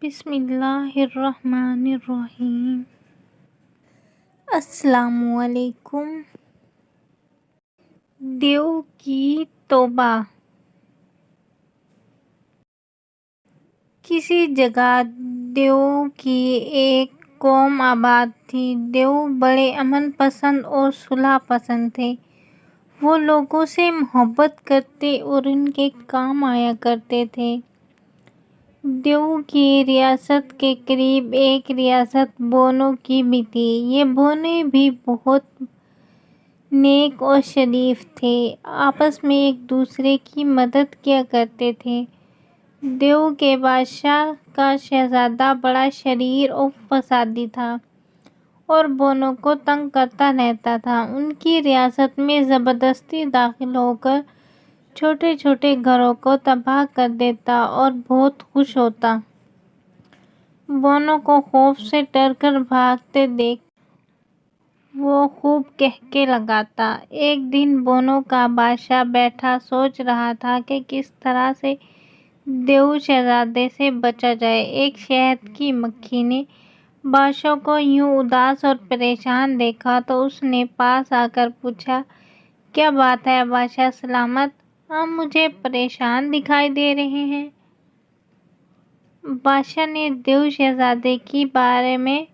بسم اللہ الرحمن الرحیم۔ السلام علیکم۔ دیو کی توبہ۔ کسی جگہ دیو کی ایک قوم آباد تھی۔ دیو بڑے امن پسند اور صلح پسند تھے۔ وہ لوگوں سے محبت کرتے اور ان کے کام آیا کرتے تھے۔ دیو کی ریاست کے قریب ایک ریاست بونو کی بھی تھی۔ یہ بونے بھی بہت نیک اور شریف تھے۔ آپس میں ایک دوسرے کی مدد کیا کرتے تھے۔ دیو کے بادشاہ کا شہزادہ بڑا شریر اور فسادی تھا اور بونو کو تنگ کرتا رہتا تھا۔ ان کی ریاست میں زبردستی داخل ہو کر چھوٹے چھوٹے گھروں کو تباہ کر دیتا اور بہت خوش ہوتا۔ بونو کو خوف سے ڈر کر بھاگتے دیکھ وہ خوب قہقہے لگاتا۔ ایک دن بونو کا بادشاہ بیٹھا سوچ رہا تھا کہ کس طرح سے دیو شہزادے سے بچا جائے۔ ایک شہد کی مکھی نے بادشاہ کو یوں اداس اور پریشان دیکھا تو اس نے پاس آ کر پوچھا، کیا بات ہے بادشاہ سلامت؟ آپ مجھے پریشان دکھائی دے رہے ہیں۔ بادشاہ نے دیو شہزادے کے بارے میں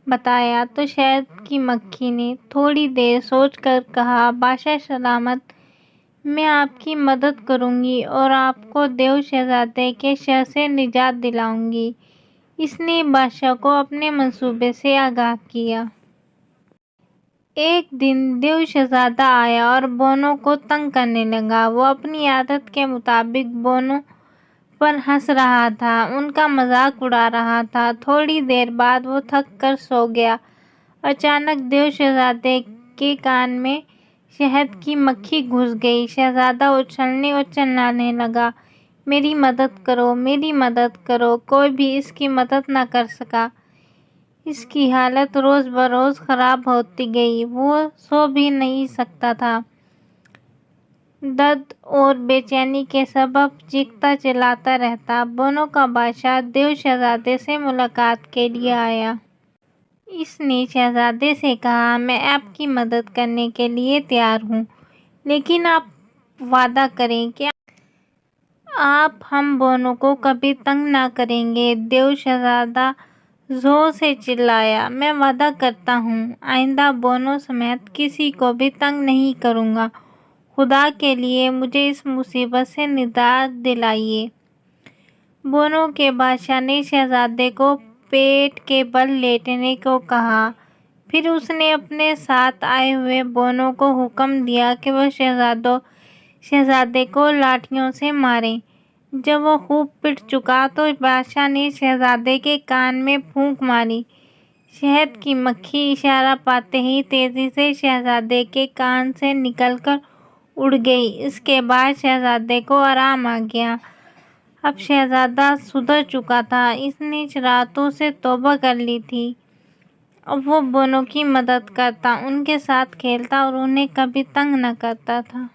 بتایا تو شہد کی مکھی نے تھوڑی دیر سوچ کر کہا، بادشاہ سلامت، میں آپ کی مدد کروں گی اور آپ کو دیو شہزادے کے شر سے نجات دلاؤں گی۔ اس نے بادشاہ کو اپنے منصوبے سے آگاہ کیا۔ ایک دن دیو شہزادہ آیا اور بونو کو تنگ کرنے لگا۔ وہ اپنی عادت کے مطابق بونو پر ہنس رہا تھا، ان کا مذاق اڑا رہا تھا۔ تھوڑی دیر بعد وہ تھک کر سو گیا۔ اچانک دیو شہزادے کے کان میں شہد کی مکھی گھس گئی۔ شہزادہ اچھلنے اور چلانے لگا، میری مدد کرو، میری مدد کرو۔ کوئی بھی اس کی مدد نہ کر سکا۔ اس کی حالت روز بروز خراب ہوتی گئی۔ وہ سو بھی نہیں سکتا تھا۔ درد اور بے چینی کے سبب چیختا چلاتا رہتا۔ بونو کا بادشاہ دیو شہزادے سے ملاقات کے لیے آیا۔ اس نے شہزادے سے کہا، میں آپ کی مدد کرنے کے لیے تیار ہوں، لیکن آپ وعدہ کریں کہ آپ ہم بونو کو کبھی تنگ نہ کریں گے۔ دیو شہزادہ زور سے چلایا، میں وعدہ کرتا ہوں، آئندہ بونو سمیت کسی کو بھی تنگ نہیں کروں گا۔ خدا کے لیے مجھے اس مصیبت سے نجات دلائیے۔ بونو کے بادشاہ نے شہزادے کو پیٹ کے بل لیٹنے کو کہا۔ پھر اس نے اپنے ساتھ آئے ہوئے بونو کو حکم دیا کہ وہ شہزادے کو لاٹھیوں سے مارے۔ جب وہ خوب پٹ چکا تو بادشاہ نے شہزادے کے کان میں پھونک ماری۔ شہد کی مکھی اشارہ پاتے ہی تیزی سے شہزادے کے کان سے نکل کر اڑ گئی۔ اس کے بعد شہزادے کو آرام آ گیا۔ اب شہزادہ سدھر چکا تھا۔ اس نے راتوں سے توبہ کر لی تھی۔ اب وہ بونو کی مدد کرتا، ان کے ساتھ کھیلتا اور انہیں کبھی تنگ نہ کرتا تھا۔